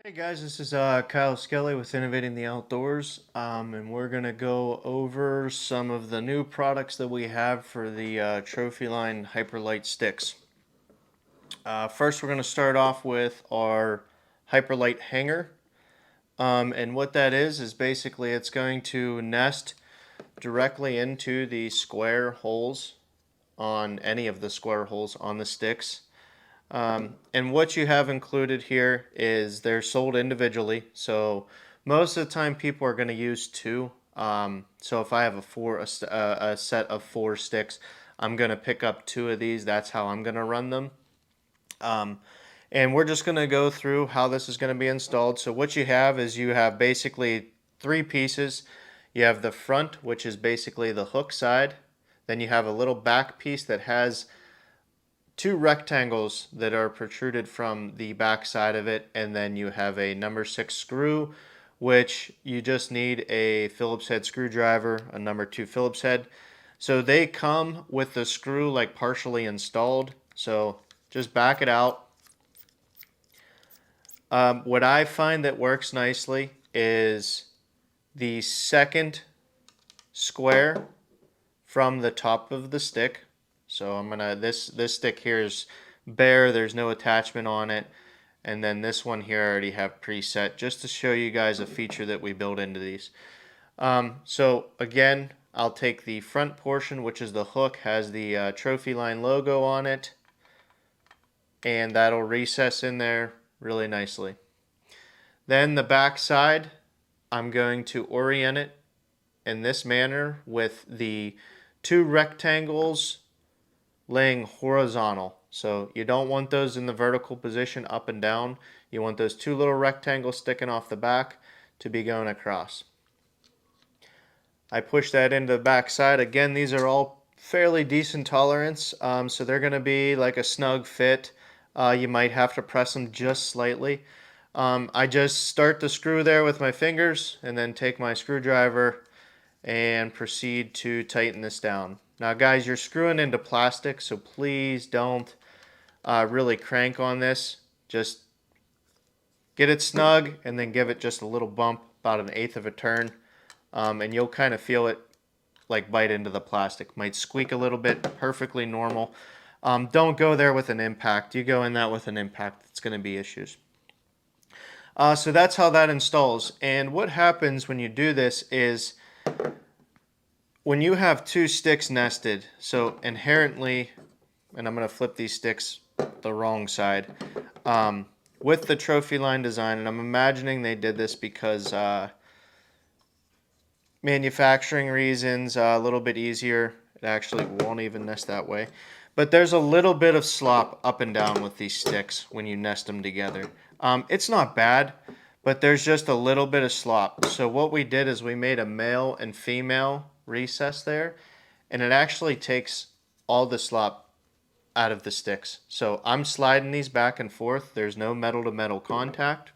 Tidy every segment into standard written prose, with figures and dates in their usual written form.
Hey guys, this is Kyle Skelly with Innovating the Outdoors, and we're going to go over some of the new products that we have for the Trophyline HyperLite sticks. First, we're going to start off with our HyperLite Hanger, and what that is basically it's going to nest directly into the square holes on any of the square holes on the sticks. And what you have included here is they're sold individually. So most of the time people are going to use two. So if I have a set of four sticks, I'm going to pick up two of these. That's how I'm going to run them. Um, and we're just going to go through how this is going to be installed. So what you have is you have basically three pieces. You have the front, which is basically the hook side. Then you have a little back piece that has two rectangles that are protruded from the back side of it, and then you have a number 6 screw, which you just need a Phillips head screwdriver, a number 2 Phillips head. So they come with the screw like partially installed, so just back it out. What I find that works nicely is the second square from the top of the stick. So I'm gonna this stick here is bare. There's no attachment on it, and then this one here I already have preset just to show you guys a feature that we build into these. So again, I'll take the front portion, which is the hook, has the Trophyline logo on it, and that'll recess in there really nicely. Then the back side, I'm going to orient it in this manner with the two rectangles laying horizontal. So you don't want those in the vertical position up and down. You want those two little rectangles sticking off the back to be going across. I push that into the back side. Again, these are all fairly decent tolerance, so they're going to be like a snug fit. You might have to press them just slightly. I just start the screw there with my fingers and then take my screwdriver and proceed to tighten this down. Now guys, you're screwing into plastic, so please don't really crank on this. Just get it snug and then give it just a little bump, about 1/8 of a turn, and you'll kind of feel it like bite into the plastic. Might squeak a little bit, perfectly normal. Don't go there with an impact. You go in that with an impact, it's going to be issues. So that's how that installs. And what happens when you do this is when you have two sticks nested, so inherently, and I'm going to flip these sticks the wrong side, with the Trophyline design, and I'm imagining they did this because manufacturing reasons, a little bit easier. It actually won't even nest that way. But there's a little bit of slop up and down with these sticks when you nest them together. It's not bad, but there's just a little bit of slop. So what we did is we made a male and female recess there, and it actually takes all the slop out of the sticks. So I'm sliding these back and forth. There's no metal to metal contact.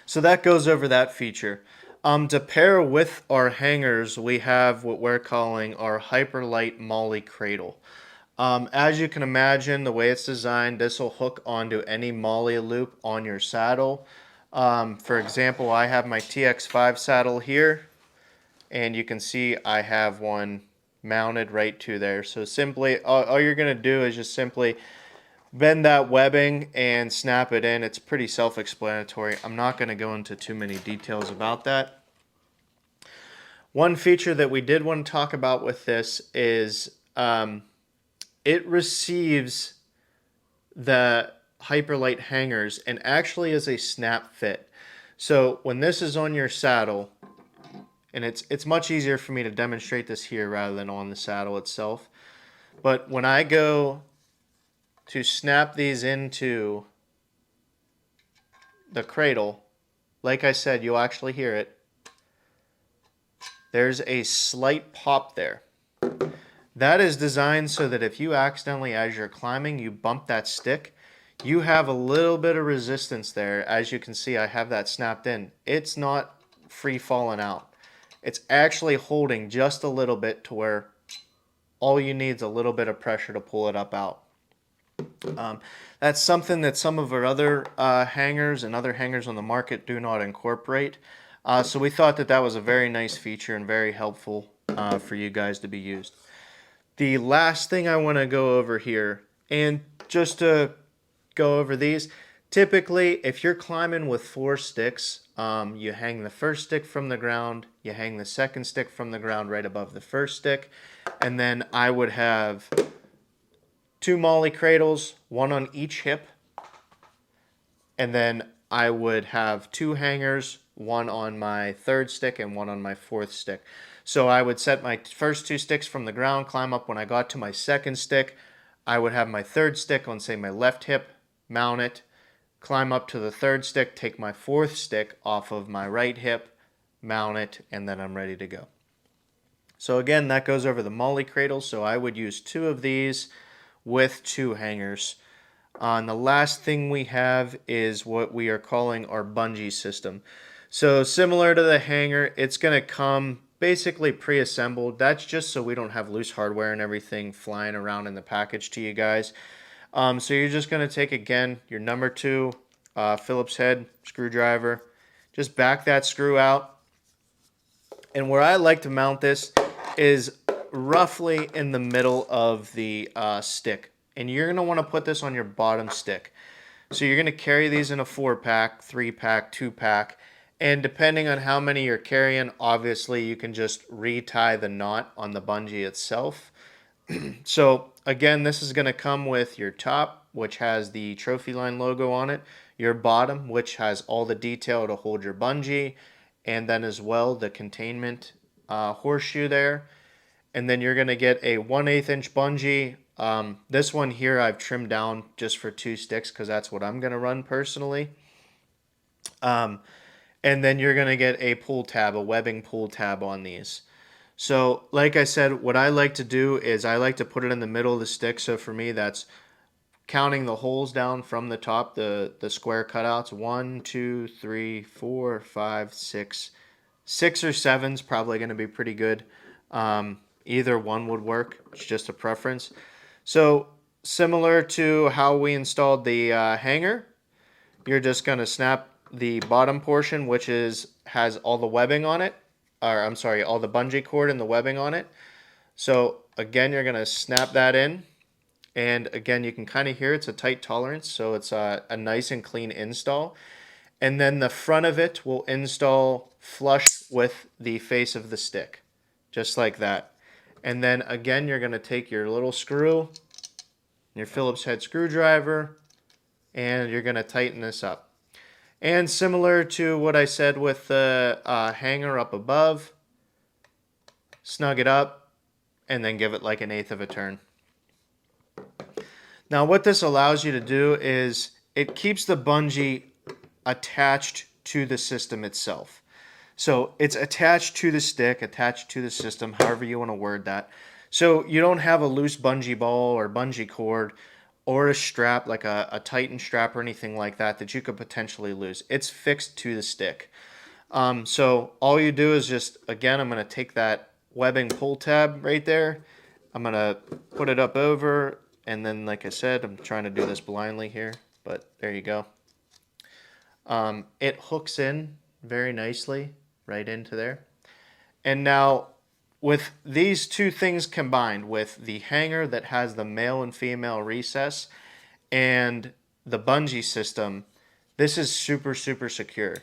So that goes over that feature. To pair with our hangers, we have what we're calling our HyperLite Molle Cradle. As you can imagine, the way it's designed, this will hook onto any Molle loop on your saddle. For example, I have my TX5 saddle here, and you can see I have one mounted right to there. So simply, all you're going to do is just simply bend that webbing and snap it in. It's pretty self-explanatory. I'm not going to go into too many details about that. One feature that we did want to talk about with this is it receives the HyperLite hangers and actually is a snap fit. So when this is on your saddle, and it's much easier for me to demonstrate this here rather than on the saddle itself, but when I go to snap these into the cradle, like I said, you'll actually hear it. There's a slight pop there. That is designed so that if you accidentally, as you're climbing, you bump that stick, you have a little bit of resistance there. As you can see, I have that snapped in. It's not free falling out. It's actually holding just a little bit to where all you need is a little bit of pressure to pull it up out. That's something that some of our other hangers and other hangers on the market do not incorporate. So we thought that that was a very nice feature and very helpful for you guys to be used. The last thing I want to go over here, and just to go over these, typically if you're climbing with 4 sticks, you hang the first stick from the ground, you hang the second stick from the ground right above the first stick, and then I would have 2 Molle cradles, 1 on each hip, and then I would have 2 hangers, 1 on my 3rd stick and 1 on my 4th stick. So I would set my first 2 sticks from the ground, climb up. When I got to my 2nd stick, I would have my 3rd stick on, say, my left hip, mount it, climb up to the 3rd stick, take my 4th stick off of my right hip, mount it, and then I'm ready to go. So again, that goes over the Molle cradle. So I would use 2 of these with 2 hangers. And the last thing we have is what we are calling our bungee system. So similar to the hanger, it's going to come basically pre-assembled. That's just so we don't have loose hardware and everything flying around in the package to you guys. So you're just going to take, again, your number 2 Phillips head screwdriver, just back that screw out. And where I like to mount this is roughly in the middle of the stick. And you're going to want to put this on your bottom stick. So you're going to carry these in a 4-pack, 3-pack, 2-pack. And depending on how many you're carrying, obviously you can just retie the knot on the bungee itself. So again, this is going to come with your top, which has the Trophyline logo on it, your bottom, which has all the detail to hold your bungee, and then as well the containment horseshoe there. And then you're going to get a 1/8 inch bungee. This one here I've trimmed down just for 2 sticks because that's what I'm going to run personally. And then you're going to get a pull tab, a webbing pull tab on these. So like I said, what I like to do is I like to put it in the middle of the stick. So for me, that's counting the holes down from the top, the square cutouts. 1, 2, 3, 4, 5, 6. 6 or 7 is probably going to be pretty good. Either one would work. It's just a preference. So similar to how we installed the hanger, you're just going to snap the bottom portion, which has all the webbing on it, or I'm sorry, all the bungee cord and the webbing on it. So again, you're going to snap that in. And again, you can kind of hear it's a tight tolerance, so it's a nice and clean install. And then the front of it will install flush with the face of the stick, just like that. And then again, you're going to take your little screw, your Phillips head screwdriver, and you're going to tighten this up. And similar to what I said with the hanger up above, snug it up, and then give it like 1/8 of a turn. Now what this allows you to do is it keeps the bungee attached to the system itself. So it's attached to the stick, attached to the system, however you want to word that. So you don't have a loose bungee ball or bungee cord or a strap, like a Titan strap or anything like that, that you could potentially lose. It's fixed to the stick. So all you do is just, again, I'm going to take that webbing pull tab right there. I'm going to put it up over, and then, like I said, I'm trying to do this blindly here, but there you go. It hooks in very nicely right into there. And now with these 2 things combined, with the hanger that has the male and female recess and the bungee system, this is super, super secure.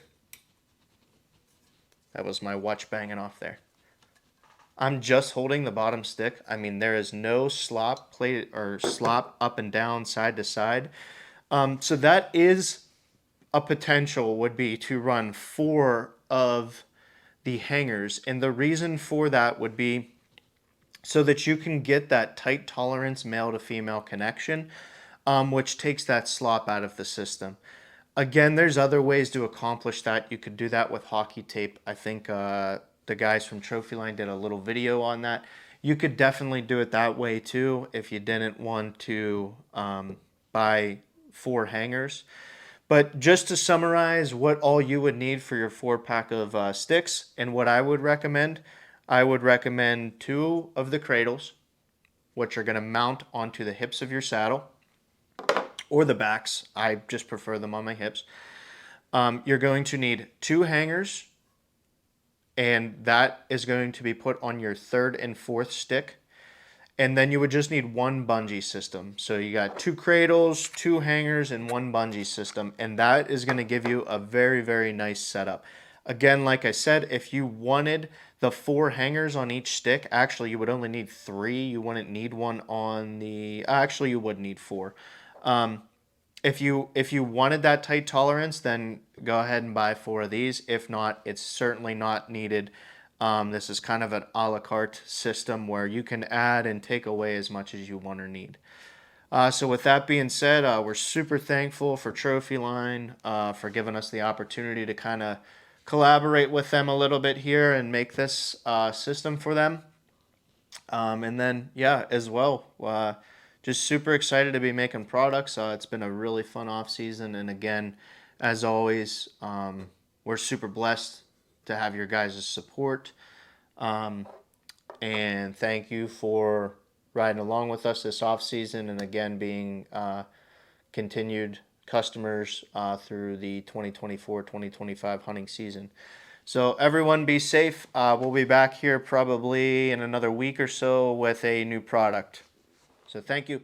That was my watch banging off there. I'm just holding the bottom stick. I mean, there is no slop up and down, side to side. So that is a potential, would be to run 4 of the hangers, and the reason for that would be so that you can get that tight tolerance male to female connection, which takes that slop out of the system. Again, there's other ways to accomplish that. You could do that with hockey tape. I think the guys from Trophyline did a little video on that. You could definitely do it that way too if you didn't want to buy 4 hangers. But just to summarize what all you would need for your 4-pack of sticks and what I would recommend 2 of the cradles, which are going to mount onto the hips of your saddle. or the backs. I just prefer them on my hips. You're going to need 2 hangers, and that is going to be put on your 3rd and 4th stick. And then you would just need 1 bungee system. So you got 2 cradles, 2 hangers, and 1 bungee system. And that is going to give you a very, very nice setup. Again, like I said, if you wanted the 4 hangers on each stick, actually you would only need 3. You wouldn't need one on the... Actually, you would need 4. If you wanted that tight tolerance, then go ahead and buy 4 of these. If not, it's certainly not needed. This is kind of an a la carte system where you can add and take away as much as you want or need. So with that being said, we're super thankful for Trophyline for giving us the opportunity to kind of collaborate with them a little bit here and make this system for them. And then, yeah, as well, just super excited to be making products. It's been a really fun off season, and again, as always, we're super blessed to have your guys' support. And thank you for riding along with us this off season, and again being continued customers through the 2024-2025 hunting season. So everyone be safe. We'll be back here probably in another week or so with a new product. So thank you.